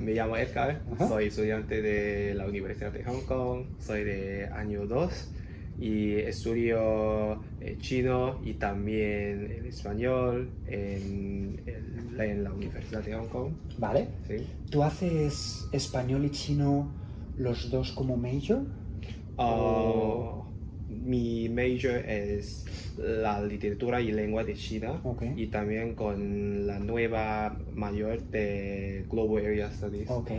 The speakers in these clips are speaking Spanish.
Me llamo Edgar, Ajá. soy estudiante de la Universidad de Hong Kong, soy de año 2 y estudio chino y también el español en la Universidad de Hong Kong. Vale. ¿Sí? ¿Tú haces español y chino los dos como major? O... Mi major es la literatura y lengua de China Ok. y también con la nueva mayor de Global Area Studies. Ok,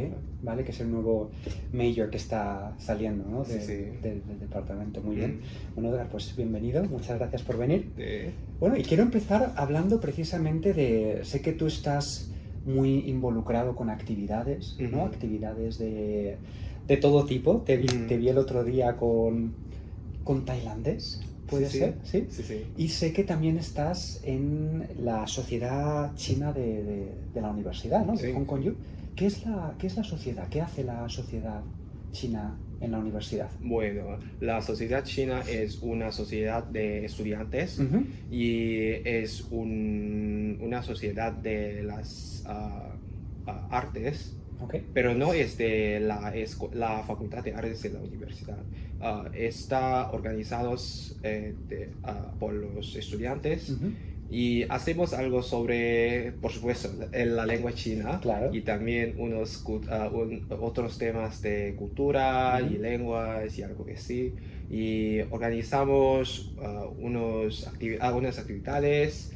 vale, que es el nuevo major que está saliendo, ¿no? Sí, sí. Del departamento. Muy bien. Bueno, Edgar, pues bienvenido. Muchas gracias por venir. De- Bueno, y quiero empezar hablando precisamente de... Sé que tú estás muy involucrado con actividades, ¿no? Ujú. Actividades de todo tipo. Te vi el otro día con tailandés, ¿puede Sí, ser? sí. ¿Sí? Sí, sí. Y sé que también estás en la sociedad china de la universidad, ¿no? De Sí, Hong Kong sí. U. ¿Qué es la sociedad? ¿Qué hace la sociedad china en la universidad? Bueno, la sociedad china es una sociedad de estudiantes Ujú. y es una sociedad de las artes, Ok. pero no es de la Facultad de Artes de la universidad. Está organizado por los estudiantes Ujú. y hacemos algo sobre, por supuesto, la lengua china Claro. y también otros temas de cultura y Ujú. lenguas y algo que sí. Y organizamos algunas actividades,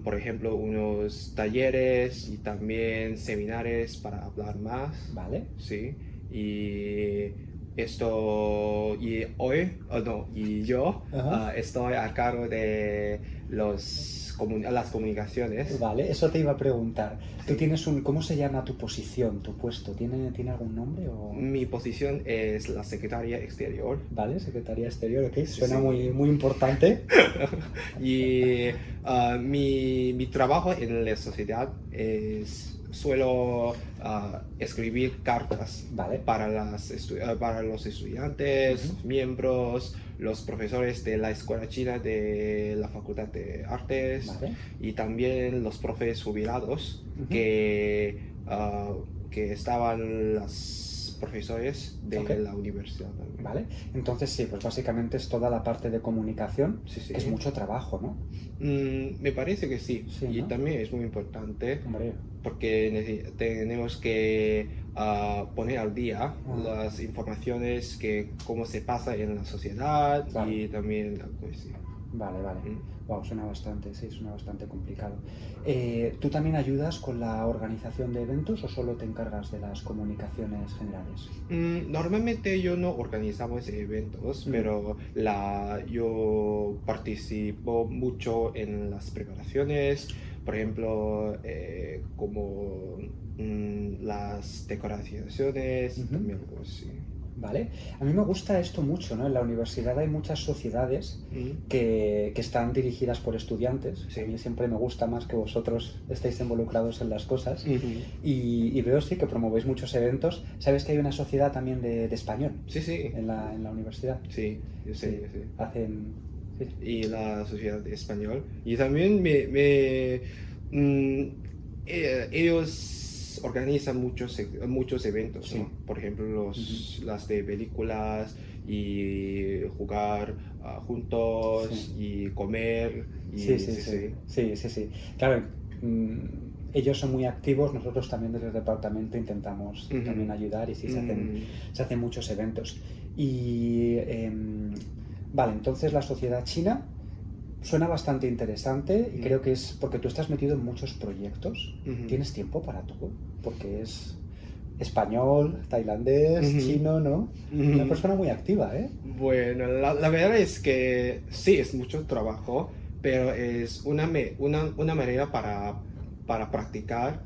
por ejemplo, unos talleres y también seminarios para hablar más. Vale. Sí. Y y yo Ajá. estoy a cargo de las comunicaciones. Vale, eso te iba a preguntar. Tú Sí. tienes ¿cómo se llama tu posición, tu puesto? ¿Tiene algún nombre o...? Mi posición es la secretaria exterior. Vale, Secretaría Exterior, ok. Sí, Suena muy, sí. muy importante. Y mi trabajo en la sociedad suelo escribir cartas Vale. para los estudiantes, Ujú. los miembros, los profesores de la escuela china de la Facultad de Artes Vale. y también los profes jubilados Ujú. que estaban los profesores de Ok. la universidad también. Vale, entonces sí, pues básicamente es toda la parte de comunicación, Sí, sí. que es mucho trabajo, ¿no? Me parece que sí, Sí, y ¿no? también es muy importante Hombre. porque tenemos que poner al día Ah, las informaciones que cómo se pasa en la sociedad claro. y también la poesía. Vale, vale. Mm. Wow, suena bastante complicado. ¿Tú también ayudas con la organización de eventos o solo te encargas de las comunicaciones generales? Normalmente yo no organizamos eventos, Mm. pero yo participo mucho en las preparaciones, por ejemplo, como las decoraciones y Ujú. también algo así. Vale, a mí me gusta esto mucho, ¿no? En la universidad hay muchas sociedades Mm, que están dirigidas por estudiantes. sí. A mí siempre me gusta más que vosotros estéis involucrados en las cosas. Ujú. Y veo sí que promovéis muchos eventos. ¿Sabes que hay una sociedad también de español Sí, sí, en la universidad? sí, yo sé, Sí, yo sé. hacen... Sí. Y la sociedad español. Y también mm, ellos organizan muchos eventos, Sí. ¿no? Por ejemplo, Ujú. las de películas y jugar juntos Sí. y comer Sí, y sí, sí, sí, sí. sí, sí, sí. Claro, mm, ellos son muy activos, nosotros también desde el departamento intentamos también Ujú. ayudar y sí, Mm, se hacen muchos eventos. Y vale, entonces la sociedad china suena bastante interesante y creo mm, que es porque tú estás metido en muchos proyectos. ujú. ¿Tienes tiempo para todo? Porque es español, tailandés, Ujú. chino, ¿no? Una Ujú. persona muy activa, ¿eh? Bueno, la verdad es que sí, es mucho trabajo, pero es una manera para practicar,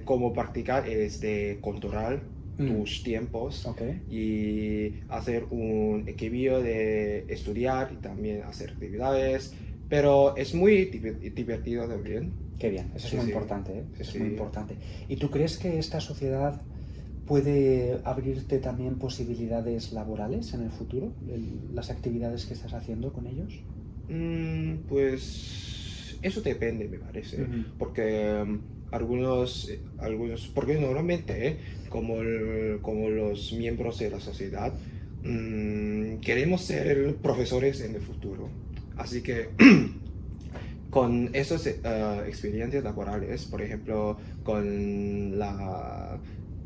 como practicar es de controlar Mm, tus tiempos ok. y hacer un equilibrio de estudiar y también hacer actividades, pero es muy divertido también. Qué bien, eso es Sí, muy sí, importante, ¿eh? sí, Eso es muy sí. importante. ¿Y tú crees que esta sociedad puede abrirte también posibilidades laborales en el futuro? Las actividades que estás haciendo con ellos. Pues eso depende, me parece, Ujú. porque porque normalmente, como los miembros de la sociedad, queremos ser profesores en el futuro. Así que con esas experiencias laborales, por ejemplo, con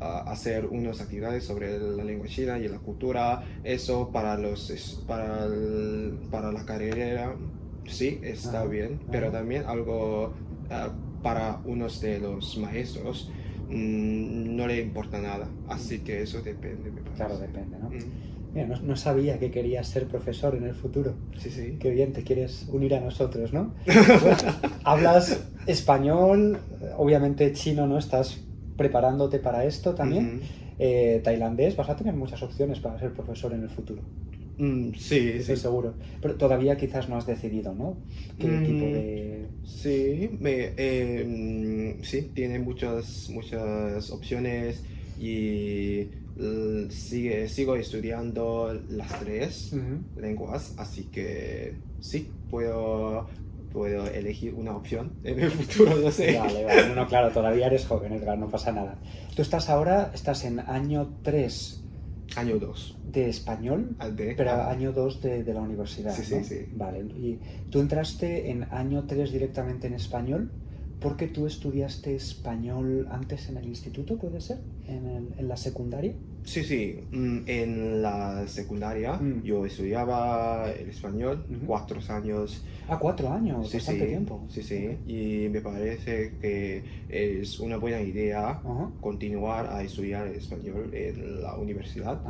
hacer unas actividades sobre la lengua china y la cultura, eso para la carrera sí está bien, pero también algo para unos de los maestros no le importa nada, así que eso depende, me parece. Claro, depende, ¿no? Mira, no sabía que querías ser profesor en el futuro. Sí, sí. Qué bien, te quieres unir a nosotros, ¿no? Bueno, hablas español, obviamente chino, ¿no? Estás preparándote para esto también. Tailandés, vas a tener muchas opciones para ser profesor en el futuro. Sí, Estoy sí. seguro. Pero todavía quizás no has decidido, ¿no? ¿Qué tipo de...? Sí, sí, tiene muchas opciones y sigo estudiando las tres lenguas, así que sí, puedo elegir una opción en el futuro, no sé. Vale, no, claro, todavía eres joven, Edgar, no pasa nada. Tú estás en año 3 Año 2. de español, pero año 2 de la universidad, sí, ¿no? Sí, sí. Vale, y tú entraste en año 3 directamente en español porque tú estudiaste español antes en el instituto, ¿puede ser? ¿En la secundaria? Sí, sí. En la secundaria yo estudiaba el español 4 años. 4 años, Sí, bastante sí, tiempo. sí, sí. Y me parece que es una buena idea continuar a estudiar el español en la universidad.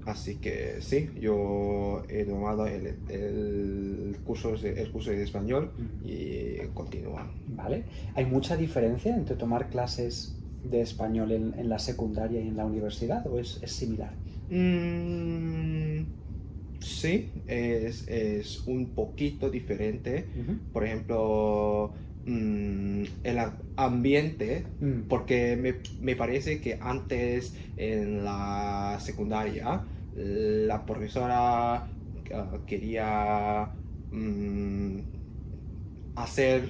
Así que sí, yo he tomado el curso de español y continúo. Vale. ¿Hay mucha diferencia entre tomar clases de español en la secundaria y en la universidad o es similar? Sí, es un poquito diferente. Por ejemplo, el ambiente, porque me parece que antes en la secundaria la profesora quería hacer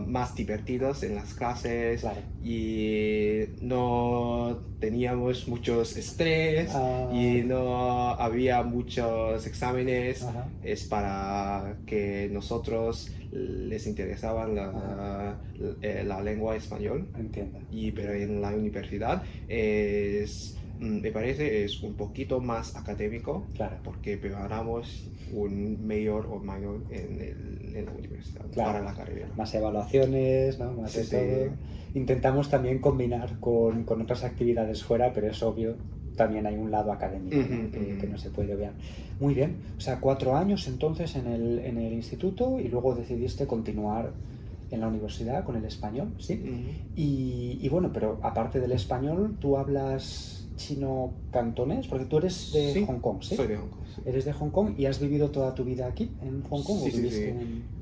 más divertidos en las clases. Claro. Y no teníamos muchos estrés y no había muchos exámenes. Es para que nosotros les interesaba la lengua español. Entiendo. Pero en la universidad me parece es un poquito más académico. Claro. Porque preparamos un mayor o minor en la universidad, claro, para la carrera. Más evaluaciones, ¿no? Más de todo. Intentamos también combinar con otras actividades fuera, pero es obvio, también hay un lado académico, ¿no? que no se puede obviar. Muy bien, o sea, 4 años entonces en el instituto y luego decidiste continuar en la universidad con el español, ¿sí? Y bueno, pero aparte del español, ¿tú hablas chino cantonés? Porque tú eres de Hong Kong, ¿sí? Soy de Hong Kong. Sí. ¿Eres de Hong Kong y has vivido toda tu vida aquí en Hong Kong? Sí, ¿o viviste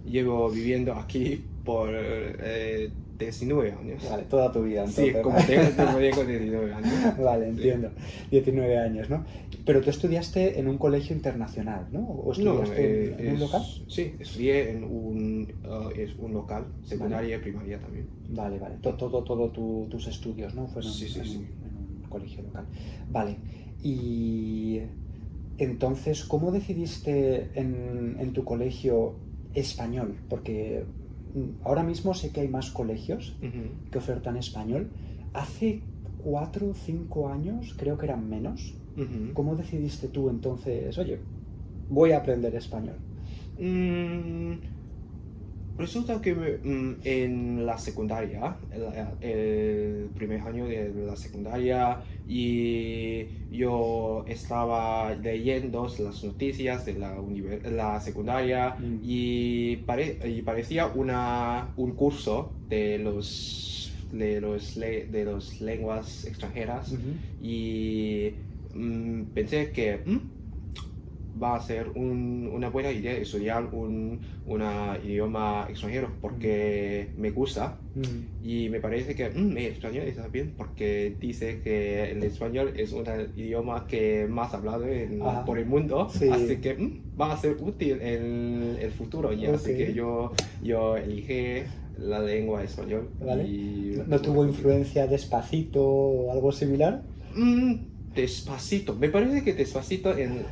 Llevo viviendo aquí por 19 años. Vale, toda tu vida entonces. Sí, como tengo 19 años. Vale, entiendo. 19 años, ¿no? Pero tú estudiaste en un colegio internacional, ¿no? ¿O estudiaste en un local? Sí, estudié en un local, secundaria y primaria también. Vale. Todo tus estudios, ¿no? Fueron en un colegio local. Vale. Y entonces, ¿cómo decidiste en tu colegio español? Porque ahora mismo sé que hay más colegios que ofertan español. Hace 4 o 5 años creo que eran menos. ¿Cómo decidiste tú entonces, oye, voy a aprender español? Resulta que en la secundaria, el primer año de la secundaria, y yo estaba leyendo las noticias de la secundaria y parecía un curso de los lenguas extranjeras y pensé que va a ser una buena idea estudiar un idioma extranjero porque me gusta y me parece que el español está bien porque dice que el español es un idioma que más hablado por el mundo, así que va a ser útil en el futuro y así que yo elegí la lengua español. ¿Vale? Y, ¿No tuvo influencia Despacito o algo similar? Despacito, me parece que Despacito en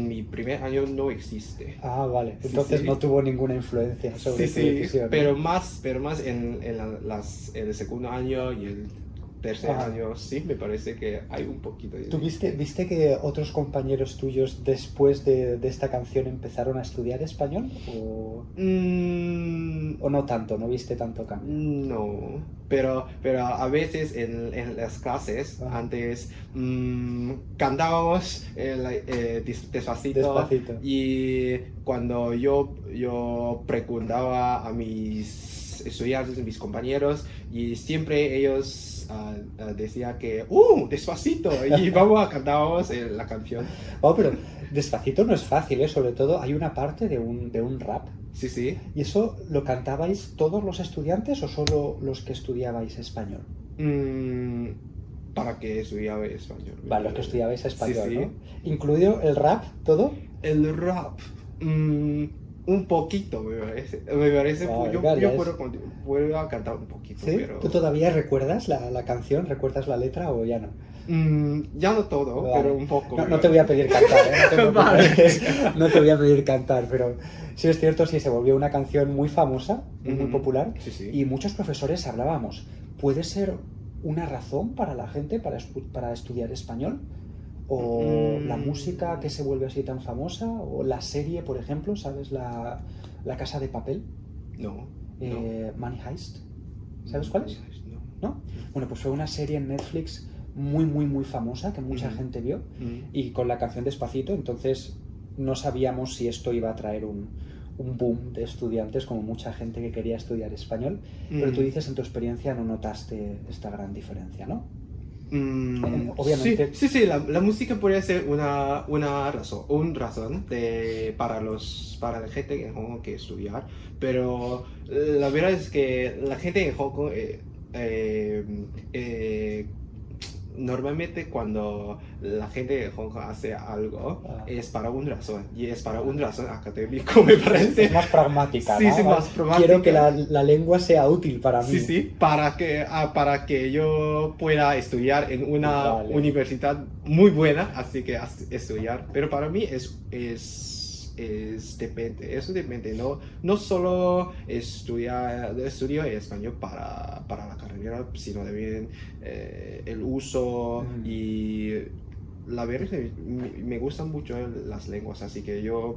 mi primer año no existe. Ah, vale. Sí, Entonces sí. no tuvo ninguna influencia sobre Sí, tu sí, decisión, ¿no? pero más el segundo año y el tercer Ah. año, sí, me parece que hay un poquito de... ¿Tú viste que otros compañeros tuyos después de esta canción empezaron a estudiar español? ¿O no tanto? ¿No viste tanto cambio? No, pero a veces en las clases Ah. antes cantábamos despacito, Despacito. y cuando yo preguntaba a mis estudiantes, mis compañeros, y siempre ellos decían que despacito, y vamos a cantábamos la canción. Oh, pero Despacito no es fácil, ¿eh? Sobre todo hay una parte de un rap. Sí, sí. ¿Y eso lo cantabais todos los estudiantes o solo los que estudiabais español? Para que estudiaba español. Vale, los que estudiabais español, Sí, sí. ¿no? ¿Incluido el rap, todo? El rap, un poquito me parece. Me parece, Wow, yo Edgar, ya puedo cantar un poquito, ¿Sí? pero... ¿Tú todavía recuerdas la canción? ¿Recuerdas la letra o ya no? Ya no todo, Vale. pero un poco. No te voy a pedir cantar, ¿eh? No te preocupes. Vale. No te voy a pedir cantar, pero sí es cierto, sí se volvió una canción muy famosa, muy popular, Sí, sí. y muchos profesores hablábamos. ¿Puede ser una razón para la gente para estudiar español? ¿O la música que se vuelve así tan famosa? ¿O la serie, por ejemplo, ¿sabes? La Casa de Papel, No. Money Heist. ¿Sabes cuál es? No. ¿No? Bueno, pues fue una serie en Netflix muy famosa que mucha gente vio, y con la canción Despacito, entonces no sabíamos si esto iba a traer un boom de estudiantes, como mucha gente que quería estudiar español, pero tú dices en tu experiencia no notaste esta gran diferencia, ¿no? Obviamente. Sí, la música podría ser una razón para la gente en Hong Kong que estudiar, pero la verdad es que la gente en Hong Kong normalmente cuando la gente de Hong Kong hace algo es para una razón, y es para una razón académica, me parece. Es más pragmática, Sí, ¿no? sí, más pragmática. Quiero que la lengua sea útil para mí. Sí, para que yo pueda estudiar en una universidad muy buena, así que estudiar. Pero para mí depende, eso depende, no solo estudio español para la carrera, sino también el uso y la verdad es que me gustan mucho las lenguas, así que yo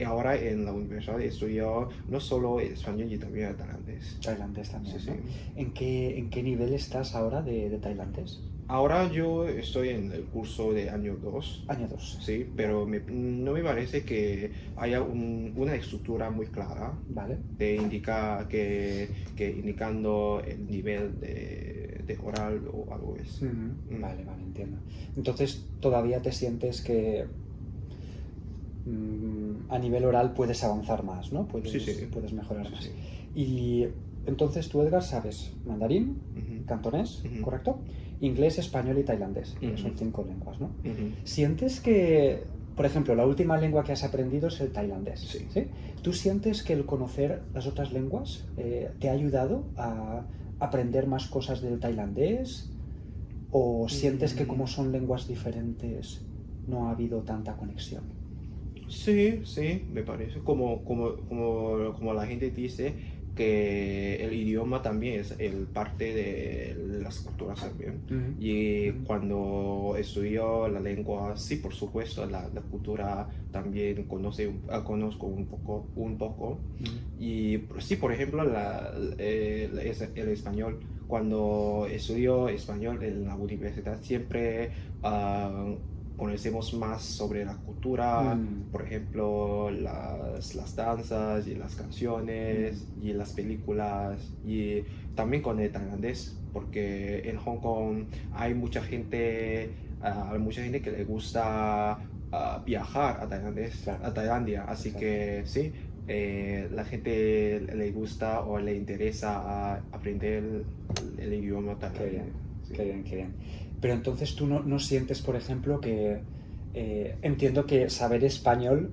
ahora en la universidad estudio no solo español y también tailandés. Tailandés también, Sí, ¿no? sí. ¿En qué nivel estás ahora de tailandés? Ahora yo estoy en el curso de año 2. Año 2. Sí, pero no me parece que haya una estructura muy clara. Vale. Indicando el nivel de oral o algo es. Vale, entiendo. Entonces, ¿todavía te sientes que a nivel oral puedes avanzar más, ¿no? Puedes mejorar más. Sí. Y entonces tú, Edgar, sabes mandarín, cantonés, ¿correcto? Inglés, español y tailandés, que son 5 lenguas, ¿no? ¿Sientes que, por ejemplo, la última lengua que has aprendido es el tailandés? Sí. ¿Tú sientes que el conocer las otras lenguas te ha ayudado a aprender más cosas del tailandés? ¿O sientes que como son lenguas diferentes no ha habido tanta conexión? Sí, me parece. Como la gente dice, que el idioma también es parte de las culturas también. Y cuando estudio la lengua, sí, por supuesto, la cultura también conozco un poco. Y sí, por ejemplo, el español. Cuando estudio español en la universidad, siempre conocemos más sobre la cultura, por ejemplo, las danzas y las canciones y las películas, y también con el tailandés, porque en Hong Kong hay mucha gente que le gusta viajar a Tailandia, así que sí, la gente le gusta o le interesa aprender el idioma tailandés. Qué bien. Pero entonces tú no sientes, por ejemplo, que entiendo que saber español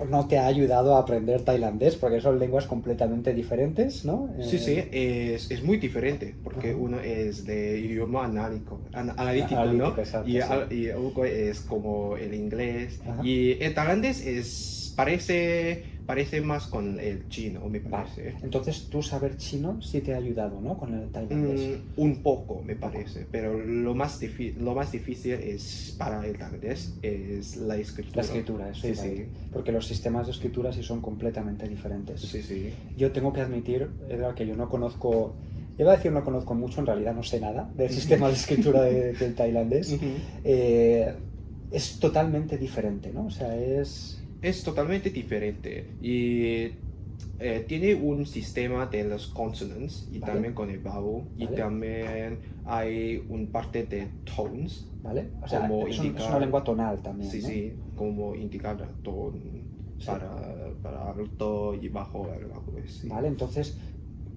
no te ha ayudado a aprender tailandés, porque son lenguas completamente diferentes, ¿no? Sí, sí, es muy diferente, porque Ajá. uno es de idioma analítico, ¿no? Analítico, exacto, sí. Y otro es como el inglés. Ajá. Y el tailandés parece más con el chino, me Vale. parece. Entonces, tú saber chino sí te ha ayudado, ¿no? Con el tailandés. Un poco, me Un poco. parece, pero lo más difícil es para el tailandés es la escritura. La escritura, eso Sí, iba a sí, decir. Porque los sistemas de escritura sí son completamente diferentes. sí, sí. Yo tengo que admitir, Edgar, que yo no conozco, iba a decir no conozco mucho, en realidad no sé nada del sistema de escritura del tailandés. Ujú. Es totalmente diferente, ¿no? O sea, es... Es totalmente diferente y tiene un sistema de los consonants y Vale. también con el vowel y Vale. también hay un parte de tones, ¿Vale? O sea, como es indicar, una lengua tonal también, sí, ¿no? sí, como indicar tono Sí. para alto y bajo, sí. Vale, entonces...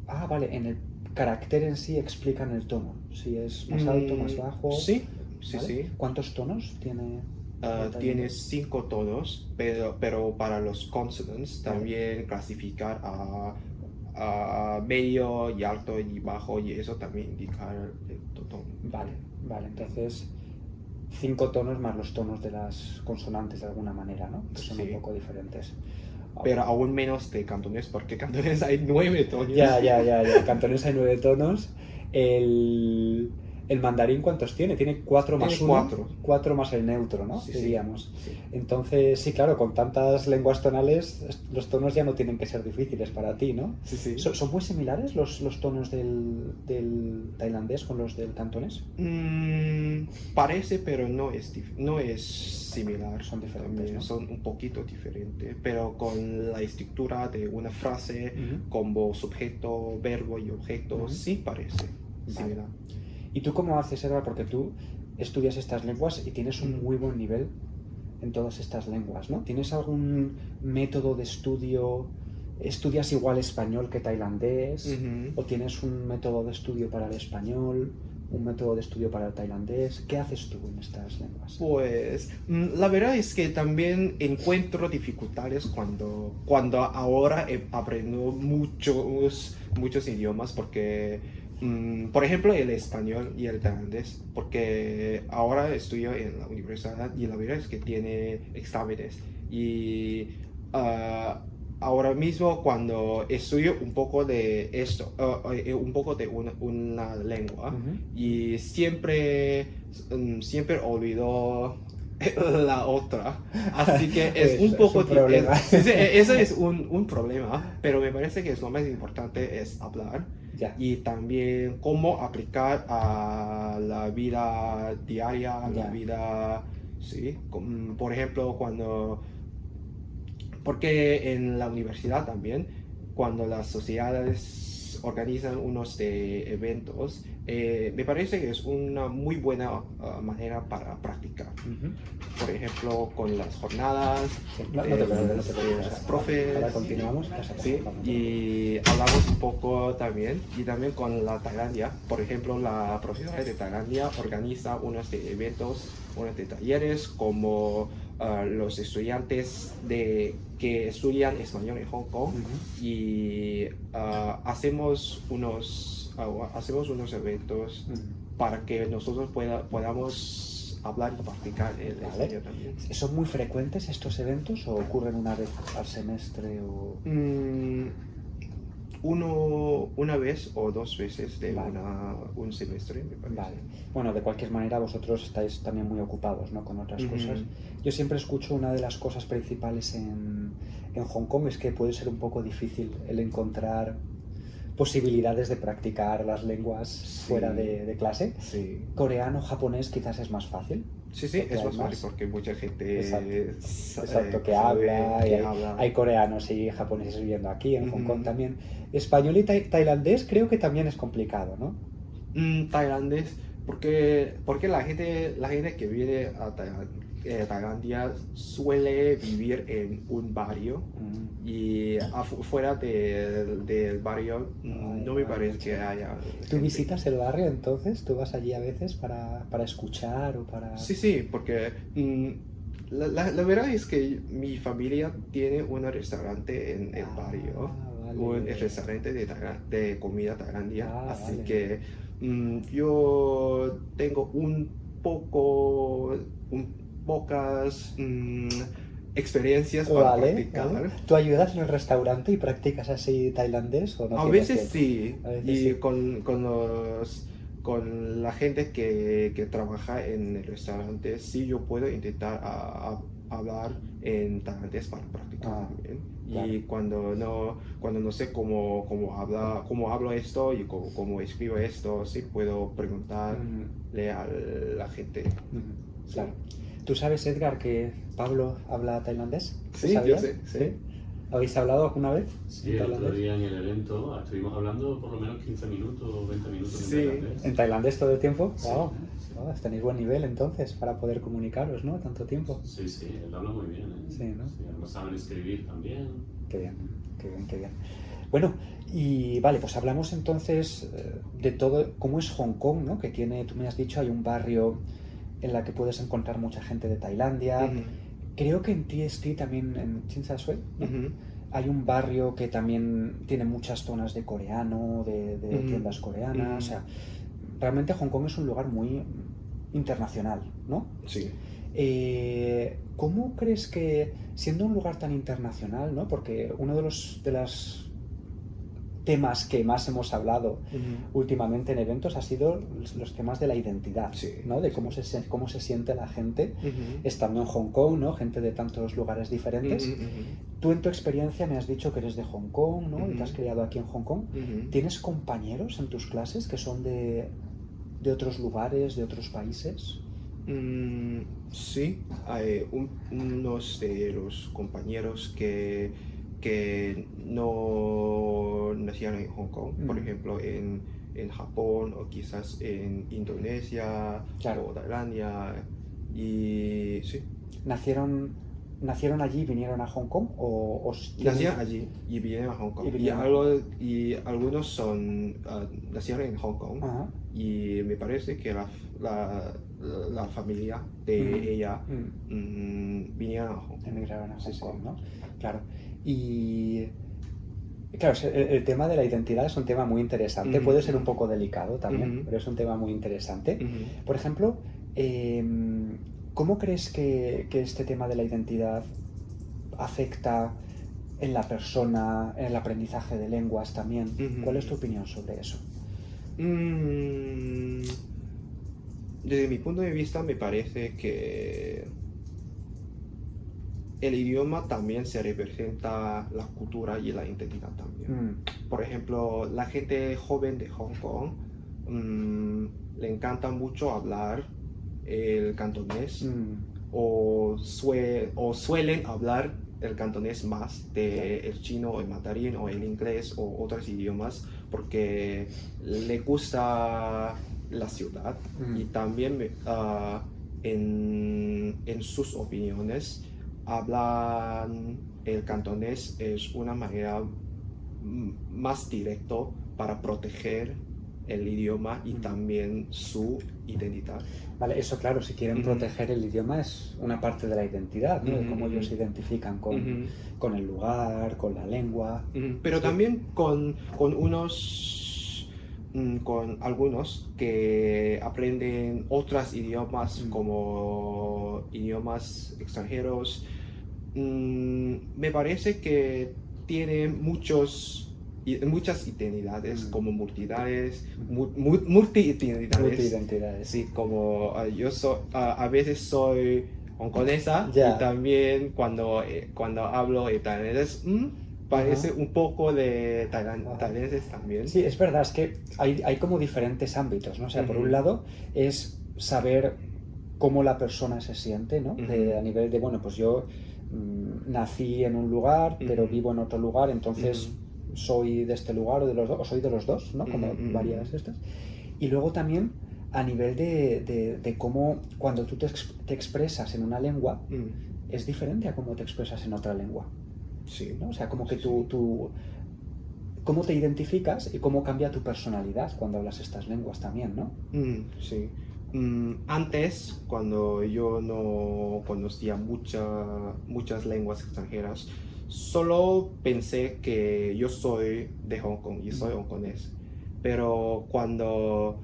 Ah, vale, en el carácter en sí explican el tono. Si es más alto, más bajo... Sí, sí, ¿vale? sí. ¿Cuántos tonos tiene el Tiene tailandés? 5 tonos, pero para los consonants Vale. también clasificar a medio y alto y bajo y eso también indica el tono. Vale, vale, entonces 5 tonos más los tonos de las consonantes de alguna manera, ¿no? Que son Sí. un poco diferentes. Pero aún menos de cantonés, porque cantonés hay 9 tonos. Ya. Cantonés hay 9 tonos. El mandarín, ¿cuántos tiene? Tiene 4 más Tiene 1. cuatro. 4 más el neutro, ¿no? Sí, Diríamos. sí. Entonces, sí, claro, con tantas lenguas tonales, los tonos ya no tienen que ser difíciles para ti, ¿no? Sí, sí. ¿Son muy similares los tonos del tailandés con los del cantonés? Parece, pero no es similar. Son diferentes, También ¿no? son un poquito diferentes, pero con la estructura de una frase Ujú. como sujeto, verbo y objeto, Ujú. sí parece Vale. similar. ¿Y tú cómo haces, Edgar? Porque tú estudias estas lenguas y tienes un muy buen nivel en todas estas lenguas, ¿no? ¿Tienes algún método de estudio? ¿Estudias igual español que tailandés? Ujú. ¿O tienes un método de estudio para el español? ¿Un método de estudio para el tailandés? ¿Qué haces tú en estas lenguas? Pues la verdad es que también encuentro dificultades cuando ahora aprendo muchos idiomas porque, por ejemplo, el español y el tailandés, porque ahora estudio en la universidad y la verdad es que tiene exámenes y ah, ahora mismo cuando estudio un poco de esto, un poco de una lengua y siempre olvido la otra, así que es Pues, un poco es un problema. sí, eso es un problema, pero me parece que lo más importante es hablar Ya. y también cómo aplicar a la vida diaria, a la Ya. vida, sí, por ejemplo, porque en la universidad también, cuando las sociedades organizan unos de eventos, me parece que es una muy buena manera para practicar. Ujú. Por ejemplo, con las jornadas, Sí, no te preocupes. las profes, Ahora continuamos. sí, y hablamos un poco también, y también con la Tailandia. Por ejemplo, la profesora de Tailandia organiza unos de eventos, unos de talleres, como los estudiantes que estudian español en Hong Kong y hacemos unos eventos para que nosotros podamos hablar y practicar el español también. ¿Son muy frecuentes estos eventos o ocurren una vez al semestre o...? Una vez o 2 veces de Vale. un semestre, me parece. Vale. Bueno, de cualquier manera vosotros estáis también muy ocupados, ¿no? Con otras Ujú. cosas. Yo siempre escucho una de las cosas principales en Hong Kong es que puede ser un poco difícil el encontrar posibilidades de practicar las lenguas fuera de clase. Sí. Coreano, japonés quizás es más fácil. Sí, Porque es hay más fácil porque mucha gente Exacto, que sabe, habla, y que hay, habla. hay coreanos y japoneses viviendo aquí, en Hong Kong Ujú. también. Español y tailandés creo que también es complicado, ¿no? Tailandés, porque la gente que viene a Tailandia suele vivir en un barrio y fuera del barrio no me parece que haya ¿Tú gente. visitas el barrio entonces? ¿Tú vas allí a veces para escuchar o para...? Sí, porque La verdad es que mi familia tiene un restaurante en el barrio, Vale. un restaurante de comida tailandia, así Vale. que yo tengo pocas experiencias para Vale, vale. practicar. ¿Tú ayudas en el restaurante y practicas así tailandés o no A tienes veces tiempo? sí, A veces y sí. con la gente que trabaja en el restaurante, sí yo puedo intentar hablar en tailandés para practicar Ah, también. claro. Y cuando no sé cómo hablo esto y cómo escribo esto, sí puedo preguntarle a la gente. Sí, Claro. ¿Tú sabes, Edgar, que Pablo habla tailandés? ¿Tú sí, yo sabías? sé, sí. ¿Habéis hablado alguna vez Sí, en el otro tailandés? día en el evento estuvimos hablando por lo menos 15 minutos o 20 minutos en Sí. tailandés. ¿En tailandés todo el tiempo? Sí, ¡Wow! sí. Oh, tenéis buen nivel entonces para poder comunicaros, ¿no? Tanto tiempo. Sí, sí, él habla muy bien, ¿eh? Sí, ¿no? Sí, además saben escribir también. Qué bien, qué bien, qué bien. Bueno, y vale, pues hablamos entonces de todo, cómo es Hong Kong, ¿no? Que tiene, tú me has dicho, hay un barrio en la que puedes encontrar mucha gente de Tailandia. Ujú, Creo que en TST también, en Tsim Sha Tsui, ¿no? ujú, Hay un barrio que también tiene muchas zonas de coreano, de ujú, tiendas coreanas. O ujú. sea, realmente Hong Kong es un lugar muy internacional, ¿no? Sí. ¿Cómo crees que, siendo un lugar tan internacional, ¿no? Porque uno de los temas que más hemos hablado Ujú. últimamente en eventos ha sido los temas de la identidad, Sí, ¿no? De sí. cómo se siente la gente Ujú. estando en Hong Kong, ¿no? Gente de tantos lugares diferentes. Ujú, ujú, Tú en tu experiencia me has dicho que eres de Hong Kong, ¿no? Y te has ujú, criado aquí en Hong Kong. ujú. ¿Tienes compañeros en tus clases que son de otros lugares, de otros países? Sí, hay unos de los compañeros que no nacieron en Hong Kong, por Mm, ejemplo, en Japón o quizás en Indonesia claro. o Tailandia. Y sí, ¿Nacieron, nacieron allí y vinieron a Hong Kong? ¿O tienen... nacieron allí y vinieron a Hong y Kong. vinieron a Hong Kong? Y algunos nacieron en Hong Kong. Ajá. Y me parece que la, la familia de ella vinieron a Hong Kong. Emigraron a Sí, Hong sí. Kong, ¿no? Claro. Y claro, el tema de la identidad es un tema muy interesante. Puede ser un poco delicado también, Ujú, pero es un tema muy interesante. ujú. Por ejemplo, ¿cómo crees que este tema de la identidad afecta en la persona, en el aprendizaje de lenguas también? ¿Cuál es tu Ujú. opinión sobre eso? Mm, Desde mi punto de vista me parece que el idioma también se representa la cultura y la identidad también. Mm, Por ejemplo, la gente joven de Hong Kong le encanta mucho hablar el cantonés mm, o suelen hablar el cantonés más claro. de el chino o el mandarín o el inglés o otros idiomas porque le gusta la ciudad y Mm, también en sus opiniones hablan el cantonés es una manera más directo para proteger el idioma y mm. también su identidad. Vale, eso claro, si quieren Ujú, proteger el idioma es una parte de la identidad, ¿no? De ujú, cómo ujú, ellos se identifican ujú, con el lugar, con la lengua. ujú. Pero Sí. también con algunos que aprenden otros idiomas Mm, como idiomas extranjeros. Me parece que tiene muchas identidades, mm, como multidades, mm. multi-identidades. Multiidentidades. Sí, como a veces soy hongkonesa y Ya. también cuando hablo tailandés, Ajá. parece un poco de Ajá. tailandeses también. Sí, es verdad, es que hay como diferentes ámbitos, ¿no? O sea, por un Ujú, lado es saber cómo la persona se siente, ¿no? A ujú, nivel de, bueno, pues yo nací en un lugar, pero ujú, vivo en otro lugar, entonces ujú, soy de este lugar o de los dos, o soy de los dos, ¿no? ujú, Como ujú, varias estas. Y luego también a nivel de cómo cuando tú te expresas en una lengua ujú. es diferente a cómo te expresas en otra lengua, Sí, ¿no? O sea, como que sí, sí. cómo te identificas y cómo cambia tu personalidad cuando hablas estas lenguas también, ¿no? Sí. Antes, cuando yo no conocía muchas lenguas extranjeras, solo pensé que yo soy de Hong Kong y soy hongkonés. Pero cuando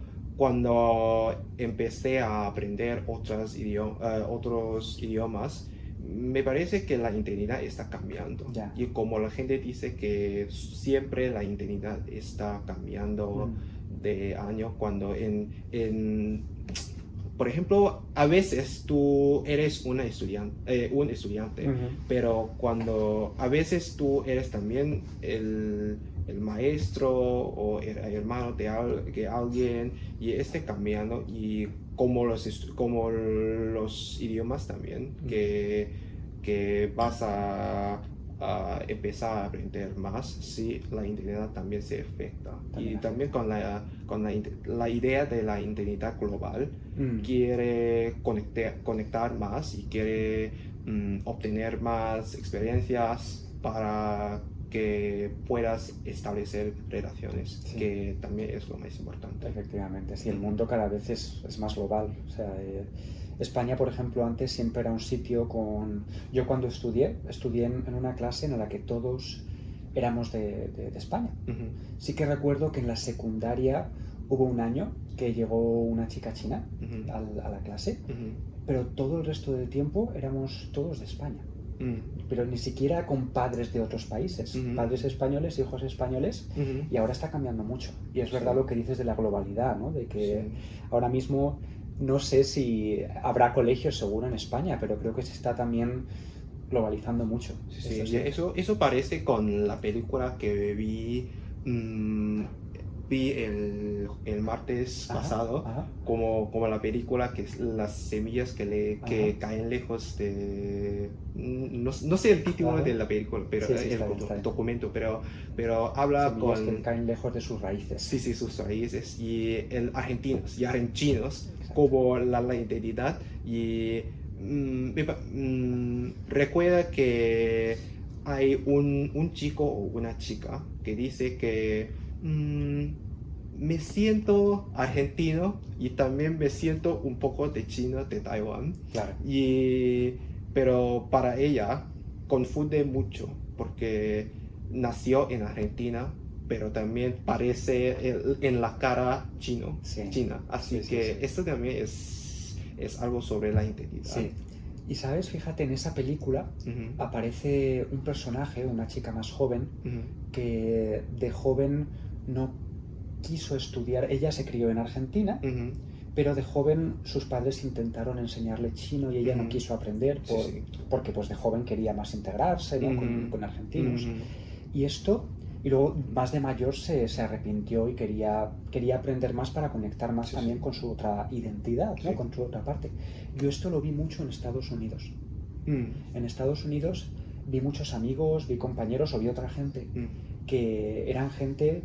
empecé a aprender otros idiomas, me parece que la identidad está cambiando. Ya. Y como la gente dice que siempre la identidad está cambiando de año, cuando por ejemplo, a veces tú eres un estudiante, pero cuando a veces tú eres también el maestro o el hermano de alguien, y cambiando, y como como los idiomas también, que vas a empezar a aprender más, si la identidad también se afecta. Y también con la idea de la identidad global, quiere conectar más y quiere obtener más experiencias para que puedas establecer relaciones, que también es lo más importante. Efectivamente, sí, el mundo cada vez es más global. O sea, España, por ejemplo, antes siempre era un sitio con... Yo cuando estudié en una clase en la que todos éramos de España. Sí que recuerdo que en la secundaria hubo un año que llegó una chica china a la clase, pero todo el resto del tiempo éramos todos de España. Pero ni siquiera con padres de otros países, padres españoles, hijos españoles, y ahora está cambiando mucho. Y es verdad lo que dices de la globalidad, ¿no? De que ahora mismo no sé si habrá colegios seguro en España, pero creo que se está también globalizando mucho. Eso parece con la película que vi el martes pasado, como la película que es las semillas que caen lejos de... No sé el título de la película, pero el documento, pero habla semillas que caen lejos de sus raíces. Sí, sus raíces, y argentinos, como la identidad, y recuerda que hay un chico o una chica que dice que me siento argentino y también me siento un poco de chino de Taiwán. Claro. Pero para ella confunde mucho porque nació en Argentina, pero también parece en la cara china. Así que esto también es algo sobre la identidad. Sí. Y sabes, fíjate, en esa película aparece un personaje, una chica más joven, que de joven no quiso estudiar. Ella se crió en Argentina, pero de joven sus padres intentaron enseñarle chino y ella no quiso aprender porque pues de joven quería más integrarse, ¿no? con argentinos. Y luego más de mayor se arrepintió y quería aprender más para conectar más también con su otra identidad, ¿no? Con su otra parte. Yo esto lo vi mucho en Estados Unidos. En Estados Unidos vi muchos amigos, vi compañeros o vi otra gente que eran gente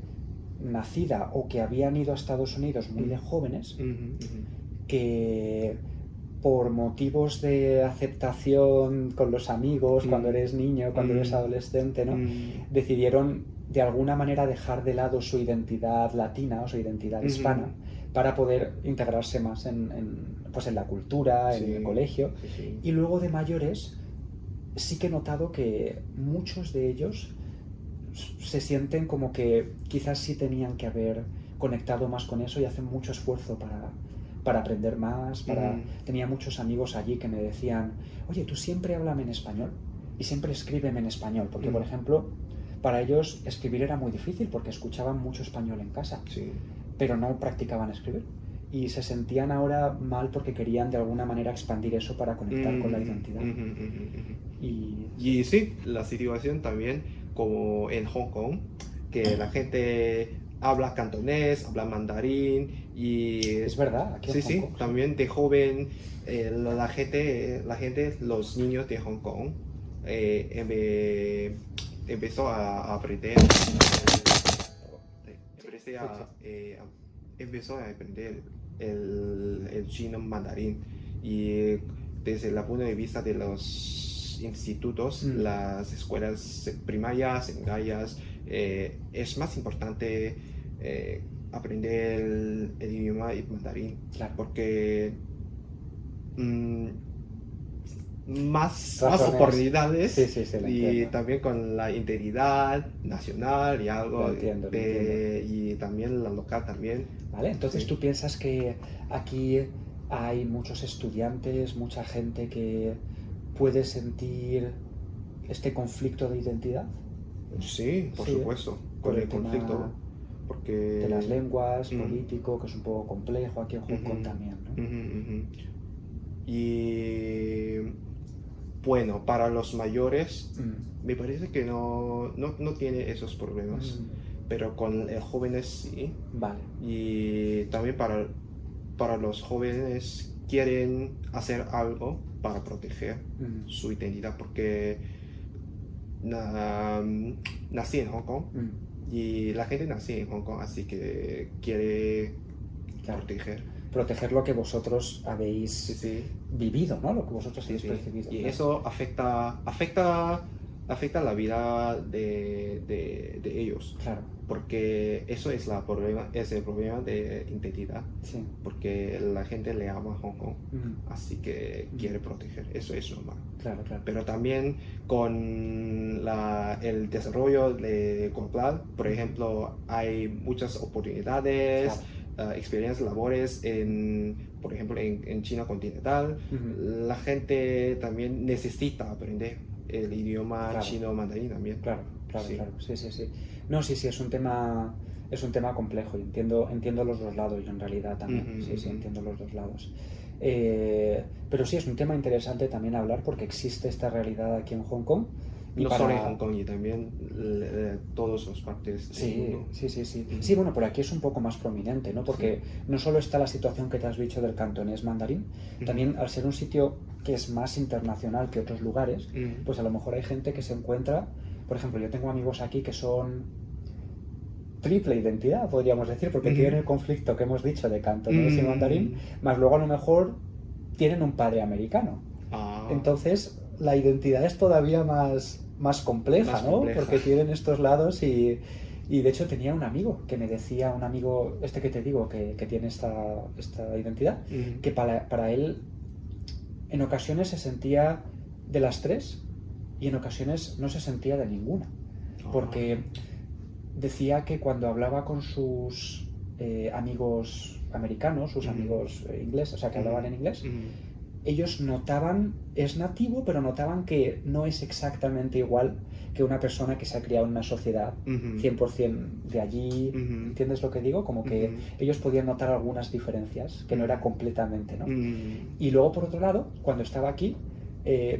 nacida o que habían ido a Estados Unidos muy de jóvenes, que por motivos de aceptación con los amigos, cuando eres niño, cuando eres adolescente, ¿no? Decidieron de alguna manera dejar de lado su identidad latina o su identidad hispana para poder integrarse más en la cultura, en el colegio. Y luego de mayores sí que he notado que muchos de ellos se sienten como que quizás sí tenían que haber conectado más con eso y hacen mucho esfuerzo para aprender más. Tenía muchos amigos allí que me decían, oye, tú siempre háblame en español y siempre escríbeme en español, porque por ejemplo para ellos escribir era muy difícil porque escuchaban mucho español en casa, pero no practicaban escribir y se sentían ahora mal porque querían de alguna manera expandir eso para conectar con la identidad. Y sí, la situación también como en Hong Kong, que la gente habla cantonés, habla mandarín, y es verdad, aquí en Hong Kong, también de joven la gente, los niños de Hong Kong empezó a aprender el chino mandarín, y desde el punto de vista de los institutos, las escuelas primarias, secundarias, es más importante aprender el idioma mandarín, Claro. porque mm, más Razones. oportunidades Sí, sí, sí, lo y entiendo. también con la integridad nacional y algo Lo entiendo, lo entiendo. y también la local también. ¿Vale? Entonces, Sí. ¿tú piensas que aquí hay muchos estudiantes, mucha gente que puede sentir este conflicto de identidad? Sí, por Sí, ¿eh? supuesto, Por con el el conflicto, tema porque... de las lenguas, Mm, político, que es un poco complejo aquí en Hong Kong ujú, también, ¿no? ujú, ujú. Y bueno, para los mayores, Mm, me parece que no tiene esos problemas, mm, pero con jóvenes sí. vale. Y también para los jóvenes quieren hacer algo para proteger Mm, su identidad, porque na- nací en Hong Kong mm, y la gente nació en Hong Kong, así que quiere claro. proteger. Proteger lo que vosotros Sí, habéis sí, vivido, ¿no? Lo que vosotros sí, habéis sí. percibido. Y Claro. eso afecta la vida de ellos, Claro, porque eso es el problema de identidad, sí. porque la gente le ama a Hong Kong, Mm, así que quiere proteger, eso es normal. claro, claro. Pero también con el desarrollo global, por ejemplo, hay muchas oportunidades, experiencias, labores, por ejemplo, en China continental. Ujú. La gente también necesita aprender el idioma Claro. chino mandarín también. Claro, claro, Sí. claro. Sí, sí, sí. No, sí, sí, es un tema complejo y entiendo los dos lados yo en realidad también. Ujú, Sí, sí, ujú. entiendo los dos lados. Pero sí, es un tema interesante también hablar porque existe esta realidad aquí en Hong Kong y No solo en Hong para... Kong y también todas las partes del Sí, mundo. sí, sí, sí. Ujú. Sí, bueno, por aquí es un poco más prominente, ¿no? Porque no solo está la situación que te has dicho del cantonés mandarín, Ujú. también al ser un sitio que es más internacional que otros lugares, Ujú. pues a lo mejor hay gente que se encuentra, por ejemplo, yo tengo amigos aquí que son triple identidad, podríamos decir, porque tienen el conflicto que hemos dicho de cantonés y mandarín, más luego a lo mejor tienen un padre americano. Ah, Entonces, la identidad es todavía más compleja, Más ¿no? compleja. Porque tienen estos lados y de hecho tenía un amigo que me decía, un amigo, este que te digo, que tiene esta identidad, Ujú. que para él en ocasiones se sentía de las tres y en ocasiones no se sentía de ninguna. Porque decía que cuando hablaba con sus amigos americanos, sus Ujú. amigos ingleses, o sea, que hablaban en inglés, Ujú. ellos notaban, es nativo, pero notaban que no es exactamente igual que una persona que se ha criado en una sociedad Ujú. 100% de allí. Ujú. ¿Entiendes lo que digo? Como que Ujú. ellos podían notar algunas diferencias, que no era Ujú. completamente, ¿no? Ujú. Y luego, por otro lado, cuando estaba aquí,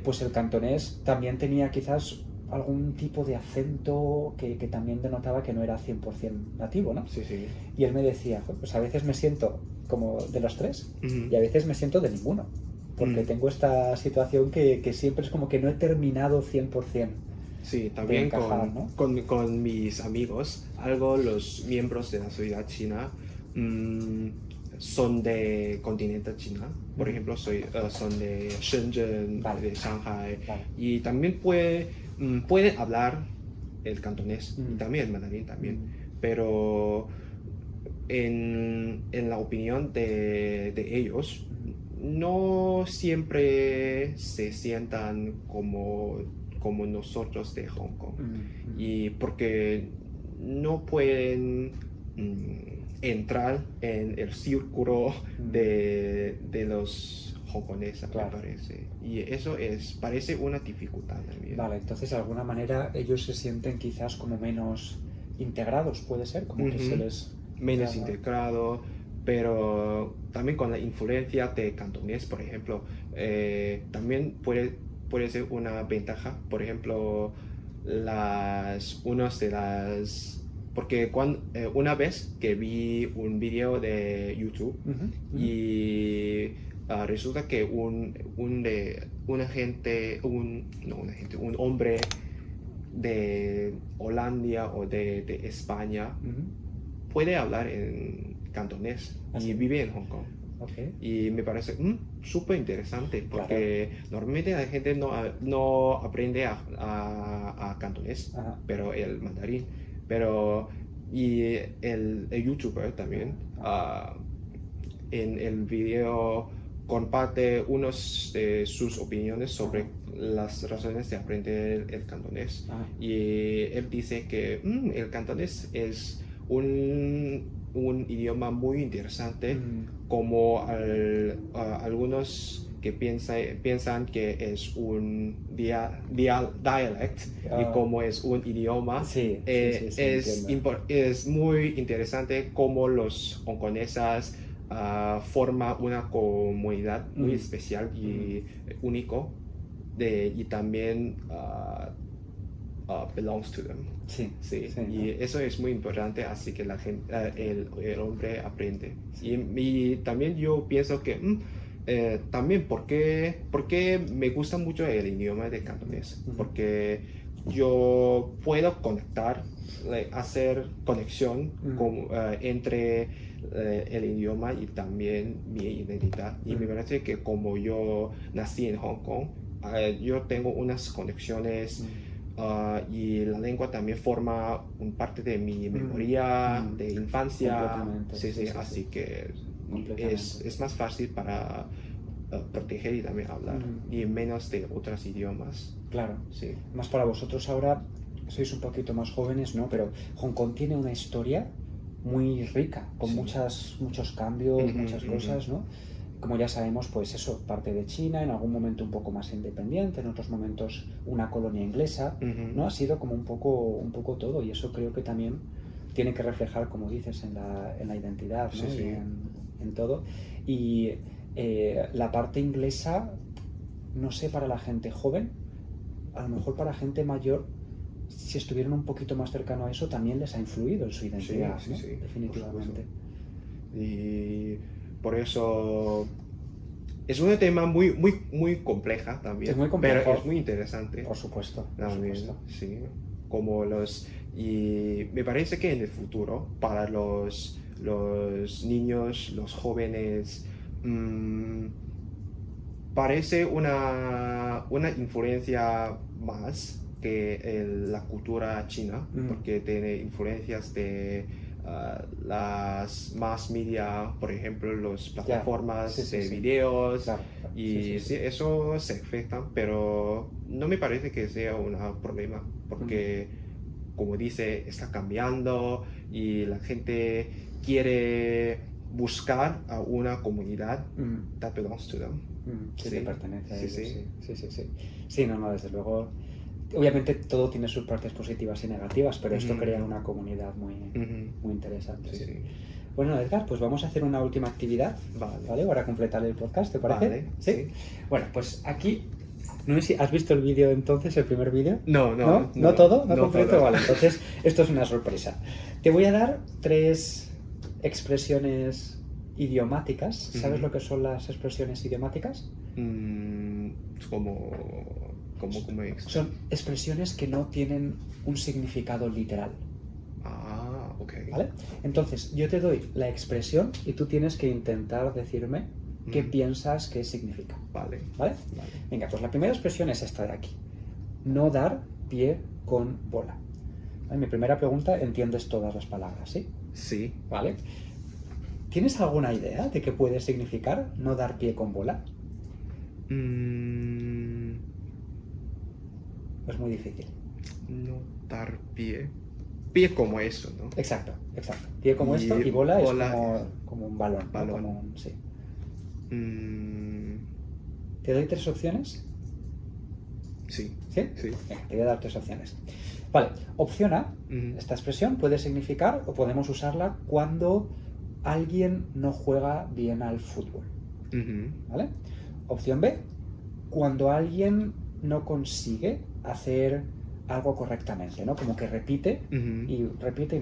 pues el cantonés también tenía quizás algún tipo de acento que también denotaba que no era 100% nativo, ¿no? Sí, sí. Y él me decía, pues a veces me siento como de los tres Ujú. y a veces me siento de ninguno, porque tengo esta situación que siempre es como que no he terminado 100% Sí, de también encajar, ¿no? con mis amigos, los miembros de la sociedad china son de continente china. Por Ujú. ejemplo, son de Shenzhen, Vale. de Shanghai, Vale. y también pueden hablar el cantonés y Mm. también el mandarín también, Mm. pero en la opinión de ellos, no siempre se sientan como nosotros de Hong Kong. Mm. Y porque no pueden entrar en el círculo de los hongkoneses, Claro. me parece. Y eso parece una dificultad también. Vale, entonces de alguna manera ellos se sienten quizás como menos integrados, puede ser, como que se Ujú. les... Menos llama- integrado, pero también con la influencia de cantonés, por ejemplo, también puede ser una ventaja. Por ejemplo, porque una vez que vi un video de YouTube Ujú, ujú. y resulta que un hombre de Holanda o de España Ujú. puede hablar en cantonés ¿Ah, y sí? vive en Hong Kong. Ok. Y me parece súper interesante porque normalmente la gente no aprende a cantonés, Ajá. pero el mandarín. Pero y el youtuber también en el video comparte unos de sus opiniones sobre las razones de aprender el cantonés. Y él dice que el cantonés es un idioma muy interesante, como algunos que piensan que es un dialect y como es un idioma. Sí, es muy interesante cómo los hongkonesas forma una comunidad muy especial y único y también belongs to them. Sí, Sí, sí, y ¿no? eso es muy importante, así que la gente, el hombre aprende. Y también yo pienso que también por qué me gusta mucho el idioma de cantonés, porque yo puedo conectar, hacer conexión entre el idioma y también mi identidad. Y me parece que como yo nací en Hong Kong, yo tengo unas conexiones. Y la lengua también forma un parte de mi memoria de infancia. Completamente. Sí, así que es más fácil para proteger y también hablar, y menos de otros idiomas. Claro. Sí. Más para vosotros ahora, sois un poquito más jóvenes, ¿no? Pero Hong Kong tiene una historia muy rica, con muchos cambios, muchas cosas, ¿no? Como ya sabemos, pues eso, parte de China, en algún momento un poco más independiente, en otros momentos una colonia inglesa, ¿no? Ha sido como un poco todo, y eso creo que también tiene que reflejar, como dices, en la identidad, ¿no? Y en todo. Y la parte inglesa, no sé, para la gente joven, a lo mejor para gente mayor, si estuvieron un poquito más cercano a eso, también les ha influido en su identidad, ¿no? Definitivamente. Y por eso es un tema muy compleja también. Es muy complejo, pero es muy interesante. Por supuesto. También, sí. Y me parece que en el futuro, para los niños, los jóvenes, parece una influencia más que la cultura china, porque tiene influencias de las mass media, por ejemplo, las plataformas de videos, y eso se afecta, pero no me parece que sea un problema, porque como dice, está cambiando y la gente quiere buscar a una comunidad that belongs to them. Que te pertenece a ellos, sí, no, desde luego. Obviamente todo tiene sus partes positivas y negativas, pero esto crea una comunidad muy interesante. Sí. Bueno, Edgar, pues vamos a hacer una última actividad, ¿vale? Para completar el podcast, ¿te parece? Vale, ¿Sí? Bueno, pues aquí, no sé si has visto el vídeo entonces, el primer vídeo. No todo, no completo. Todo. Vale, entonces esto es una sorpresa. Te voy a dar 3 expresiones idiomáticas. ¿Sabes lo que son las expresiones idiomáticas? ¿Cómo son expresiones que no tienen un significado literal. Ok. ¿Vale? Entonces, yo te doy la expresión y tú tienes que intentar decirme qué piensas que significa. Vale. Venga, pues la primera expresión es esta de aquí. No dar pie con bola. ¿Vale? Mi primera pregunta, ¿entiendes todas las palabras, sí? Sí. ¿Vale? ¿Tienes alguna idea de qué puede significar no dar pie con bola? Es muy difícil. No dar pie. Pie como eso, ¿no? Exacto. Pie como esto y bola es como un balón. ¿No? Como sí. ¿Te doy 3 opciones? Sí. ¿Sí? Venga, te voy a dar 3 opciones. Vale, opción A, esta expresión puede significar, o podemos usarla cuando alguien no juega bien al fútbol. ¿Vale? Opción B, cuando alguien no consigue hacer algo correctamente, ¿no? Como que repite y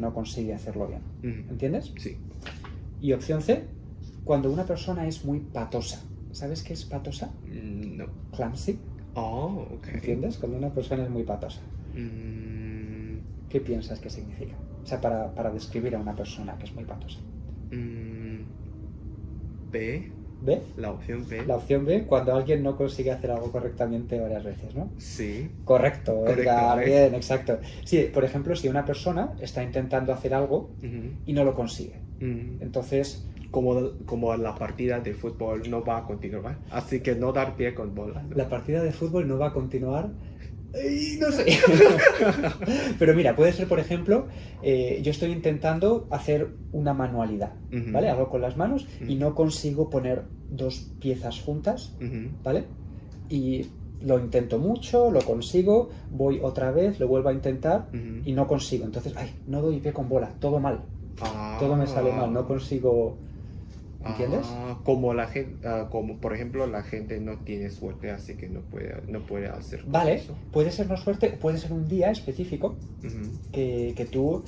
no consigue hacerlo bien. ¿Entiendes? Sí. Y opción C, cuando una persona es muy patosa. ¿Sabes qué es patosa? No. Clumsy. Oh, ok. ¿Entiendes? Cuando una persona es muy patosa. ¿Qué piensas que significa? O sea, para describir a una persona que es muy patosa. B. B. La opción B. La opción B, cuando alguien no consigue hacer algo correctamente varias veces, ¿no? Sí. Correcto, Correcto, Edgar, ¿eh? bien, exacto. Sí, por ejemplo, si una persona está intentando hacer algo Ujú. y no lo consigue, Mm. entonces, Como la partida de fútbol no va a continuar, así que no dar pie con bola, ¿no? la partida de fútbol no va a continuar. No sé. Pero mira, puede ser, por ejemplo, yo estoy intentando hacer una manualidad, Ujú. ¿vale? Hago con las manos y Ujú. no consigo poner dos piezas juntas, Ujú. ¿vale? Y lo intento mucho, lo consigo, voy otra vez, lo vuelvo a intentar Ujú. y no consigo. Entonces, ay, no doy pie con bola, todo mal, todo me sale mal, no Ah. consigo, ¿entiendes? Como la gente, como por ejemplo la gente no tiene suerte, así que no puede hacer todo Vale, eso. puede ser no suerte, puede ser un día específico Ujú. que tú,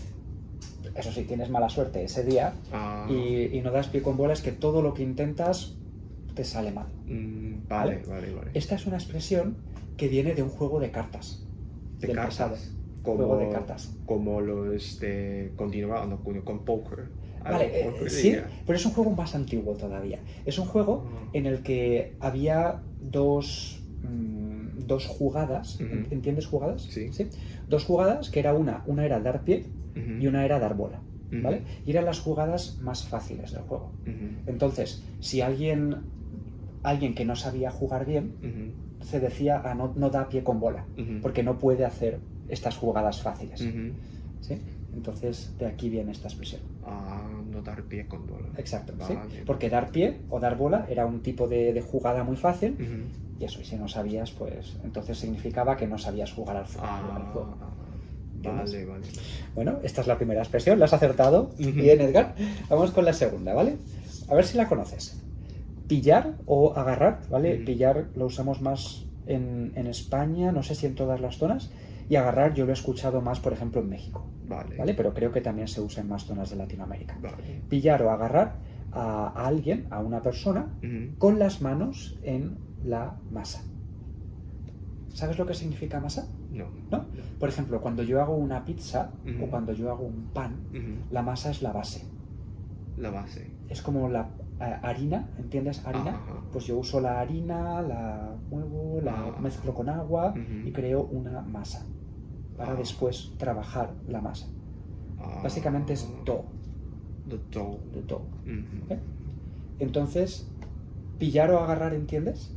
eso sí, tienes mala suerte ese día Ah. y no das pie con bola, es que todo lo que intentas te sale mal. Vale, vale, vale. Esta es una expresión que viene de un juego de cartas. De del cartas. pasado. Juego de cartas. Como los de continuar no, con poker. Vale, Poker, sí, diría. pero es un juego más antiguo todavía. Es un juego en el que había dos jugadas. Ujú. ¿Entiendes jugadas? Sí. Dos jugadas que era una era dar pie Ujú. y una era dar bola. Ujú. ¿Vale? Y eran las jugadas más fáciles del juego. Ujú. Entonces, si alguien que no sabía jugar bien, Ujú. se decía, no da pie con bola, Ujú. porque no puede hacer estas jugadas fáciles. Ujú. ¿Sí? Entonces, de aquí viene esta expresión. No dar pie con bola. Exacto, ¿sí? Vale. Porque dar pie o dar bola era un tipo de jugada muy fácil, Ujú. y eso, y si no sabías, pues entonces significaba que no sabías jugar al juego. Vale, vale. Bueno, esta es la primera expresión, la has acertado. Ujú. Bien, Edgar. Vamos con la segunda, ¿vale? A ver si la conoces. Pillar o agarrar, ¿vale? Ujú. Pillar lo usamos más en España, no sé si en todas las zonas, y agarrar yo lo he escuchado más, por ejemplo, en México, Vale. ¿vale? Pero creo que también se usa en más zonas de Latinoamérica. Vale. Pillar o agarrar a alguien, a una persona, Ujú. con las manos en la masa. ¿Sabes lo que significa masa? No. ¿No? Por ejemplo, cuando yo hago una pizza Ujú. o cuando yo hago un pan, Ujú. la masa es la base. La base. Es como la harina, ¿entiendes? Harina. Ajá. Pues yo uso la harina, la muevo, la mezclo con agua Ujú. y creo una masa para después trabajar la masa. Básicamente es dough. The dough. De dough. Ujú. ¿Eh? Entonces, pillar o agarrar, ¿entiendes?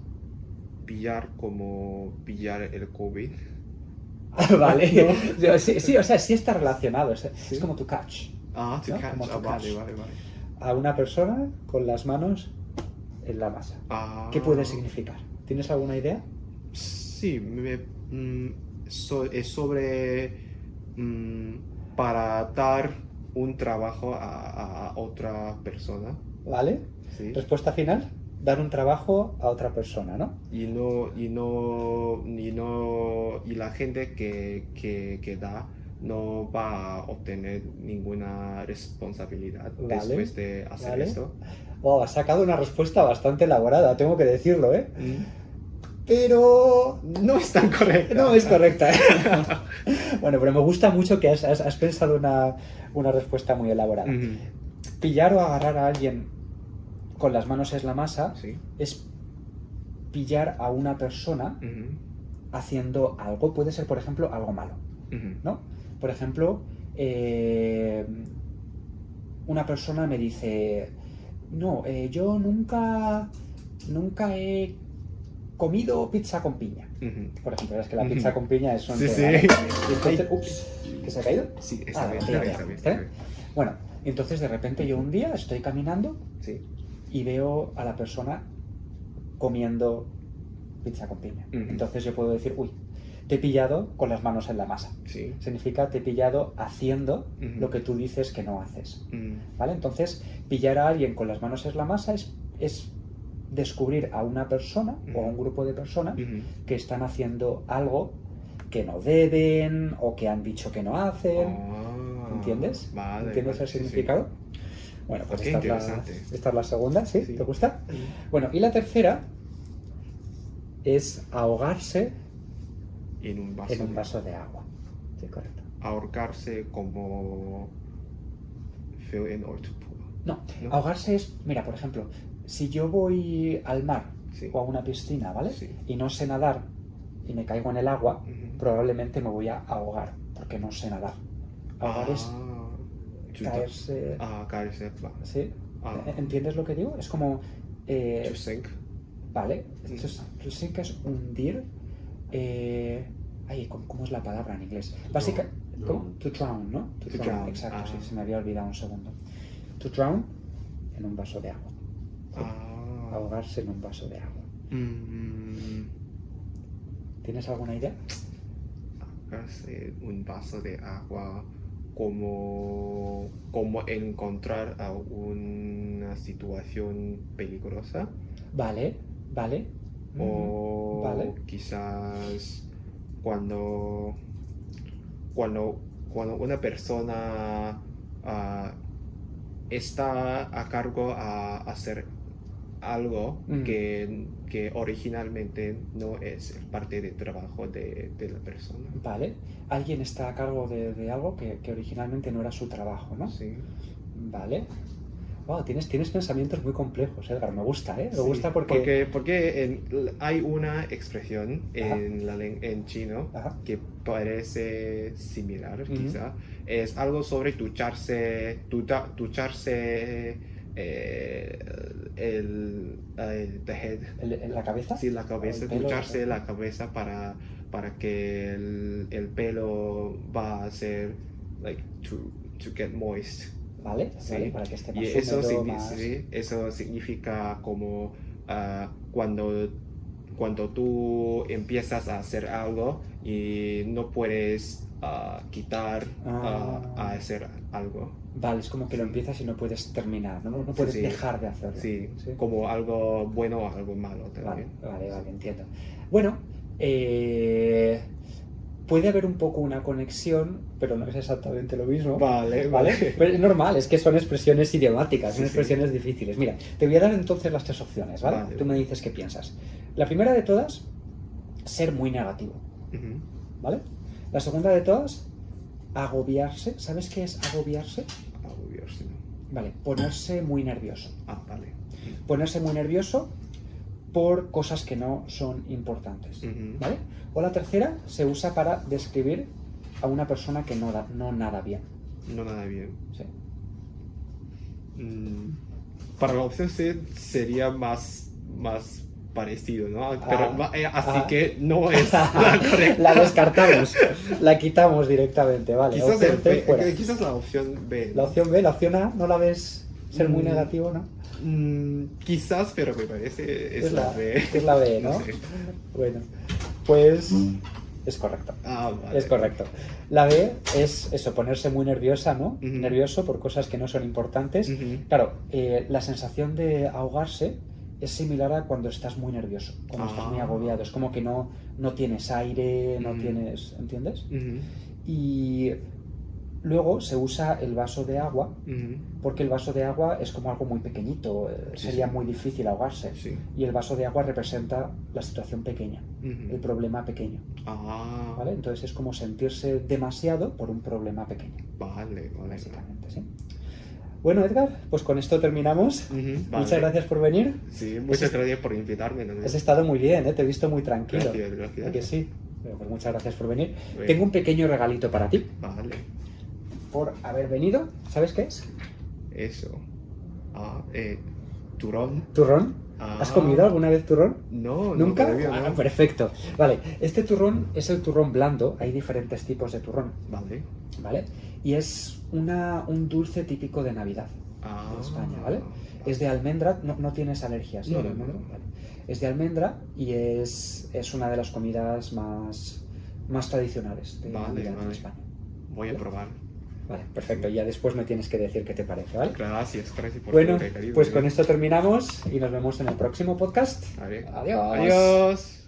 Pillar como pillar el COVID. Vale. Sí, o sea, sí está relacionado. Es Sí. como to catch. To ¿no? catch. Como to Vale, catch. vale, vale. A una persona con las manos en la masa. ¿Qué puede significar? ¿Tienes alguna idea? Sí, es sobre para dar un trabajo a otra persona. ¿Vale? Sí. Respuesta final, dar un trabajo a otra persona, ¿no? Y la gente que da no va a obtener ninguna responsabilidad Vale, después de hacer vale. esto. Wow, has sacado una respuesta bastante elaborada, tengo que decirlo, ¿eh? Pero No es tan correcto. no es correcta. Bueno, pero me gusta mucho que has pensado una respuesta muy elaborada. Ujú. Pillar o agarrar a alguien con las manos en la masa Sí. es pillar a una persona Ujú. haciendo algo. Puede ser, por ejemplo, algo malo, Ujú. ¿no? Por ejemplo, una persona me dice, no, yo nunca he comido pizza con piña. Ujú. Por ejemplo, es que la Ujú. pizza con piña es un Sí, tema, sí. ¿vale? Y entonces, ups, ¿que se ha caído? Sí, está bien, ya, está bien. ¿está bien? Bueno, y entonces de repente yo un día estoy caminando Sí. y veo a la persona comiendo pizza con piña. Ujú. Entonces yo puedo decir, uy, te he pillado con las manos en la masa. Sí. Significa te he pillado haciendo Ujú. lo que tú dices que no haces. Mm. ¿Vale? Entonces, pillar a alguien con las manos en la masa es descubrir a una persona o a un grupo de personas Ujú. que están haciendo algo que no deben o que han dicho que no hacen. ¿Entiendes? Vale, ¿Entiendes vale, el sí, sí. significado? Bueno, pues Qué esta interesante. es la segunda, ¿sí? Sí. ¿Te gusta? Bueno, y la tercera es ahogarse En un vaso. en un vaso de agua. Sí, correcto. Ahorcarse como fill in or to pour. No, ¿No? ahogarse es, mira, por ejemplo, si yo voy al mar Sí. o a una piscina, ¿vale? Sí. Y no sé nadar y me caigo en el agua, Ujú. probablemente me voy a ahogar porque no sé nadar. Ahogar es caerse. caerse. Va. ¿Sí? Ah. ¿Entiendes lo que digo? Es como. To sink. Vale. To sink es hundir. ¿Cómo es la palabra en inglés? Básica. Drown. ¿Cómo? To drown, ¿no? To To drown, drown. exacto, Ah. sí, se me había olvidado un segundo. To drown en un vaso de agua. Ahogarse en un vaso de agua. ¿Tienes alguna idea? Ahogarse en un vaso de agua, como encontrar a una situación peligrosa, Vale, vale. o Vale. quizás cuando una persona está a cargo a hacer algo que originalmente no es parte del trabajo de la persona. Vale. Alguien está a cargo de algo que originalmente no era su trabajo, ¿no? Sí. Vale. Wow, tienes pensamientos muy complejos, Edgar. Me gusta, ¿eh? Me Sí, gusta porque... hay una expresión Ajá. en chino Ajá. que parece similar, Ujú. quizá. Es algo sobre ducharse the head. ¿La cabeza? Sí, la cabeza, El pelo. ducharse la cabeza para que el pelo va a ser, like, to get moist. Vale, Sí. vale, para que esté más Y eso, húmedo, más... sí, eso significa como cuando tú empiezas a hacer algo y no puedes quitar a hacer algo. Vale, es como que lo Sí. empiezas y no puedes terminar, no puedes Sí. dejar de hacerlo. Sí, ¿Sí? como algo bueno o algo malo Vale, también. vale, entiendo. Bueno, puede haber un poco una conexión, pero no es exactamente lo mismo. Vale. Pero es normal, es que son expresiones idiomáticas, son Sí, expresiones difíciles. Mira, te voy a dar entonces las 3 opciones, ¿vale? Vale. Tú me dices qué piensas. La primera de todas, ser muy negativo, Ujú. ¿vale? La segunda de todas, agobiarse. ¿Sabes qué es agobiarse? Agobiarse, ¿no? Vale, ponerse muy nervioso. Vale. Ponerse muy nervioso por cosas que no son importantes, Ujú. ¿vale? O la tercera se usa para describir a una persona que no nada bien. No nada bien. Sí. Para la opción C sería más parecido, ¿no? Pero así que no es la correcta. La descartamos, la quitamos directamente, vale. Quizás, Opción C, fuera. quizás la opción B. La opción B, la opción A, ¿no la ves ser muy negativo, no? Quizás, pero me parece es la B. Es la B, ¿no? sé. Bueno, pues es correcto. Vale. Es correcto. La B es eso, ponerse muy nerviosa, ¿no? Ujú. Nervioso por cosas que no son importantes. Ujú. Claro, la sensación de ahogarse es similar a cuando estás muy nervioso, cuando estás muy agobiado. Es como que no tienes aire, no Ujú. tienes... ¿Entiendes? Ujú. Y luego se usa el vaso de agua, Ujú. porque el vaso de agua es como algo muy pequeñito, Sí, sería sí. muy difícil ahogarse. Sí. Y el vaso de agua representa la situación pequeña, Ujú. el problema pequeño. Ah, ¿Vale? Entonces es como sentirse demasiado por un problema pequeño, vale. básicamente, ¿sí? Bueno, Edgar, pues con esto terminamos. Ujú, vale. Muchas gracias por venir. Sí, muchas gracias por invitarme también. Has estado muy bien, ¿eh? Te he visto muy tranquilo. Gracias. ¿A que sí? Bueno, pues muchas gracias por venir. Bueno. Tengo un pequeño regalito para ti, Vale, por haber venido. ¿Sabes qué es? eso. Turón. ¿Turrón? ¿Has comido alguna vez turrón? No, ¿Nunca? todavía no. Perfecto. Vale, este turrón es el turrón blando. Hay diferentes tipos de turrón, Vale. ¿vale? Y es un dulce típico de Navidad en España, ¿vale? Es de almendra, no tienes alergias, ¿sí? No, ¿De no, almendra? no. Vale. Es de almendra y es una de las comidas más tradicionales de Vale, Navidad en vale. España. Voy a probar. Vale, perfecto. Ya después me tienes que decir qué te parece, ¿vale? Gracias por Bueno, tu recado. pues con esto terminamos y nos vemos en el próximo podcast. Vale. Adiós. Adiós.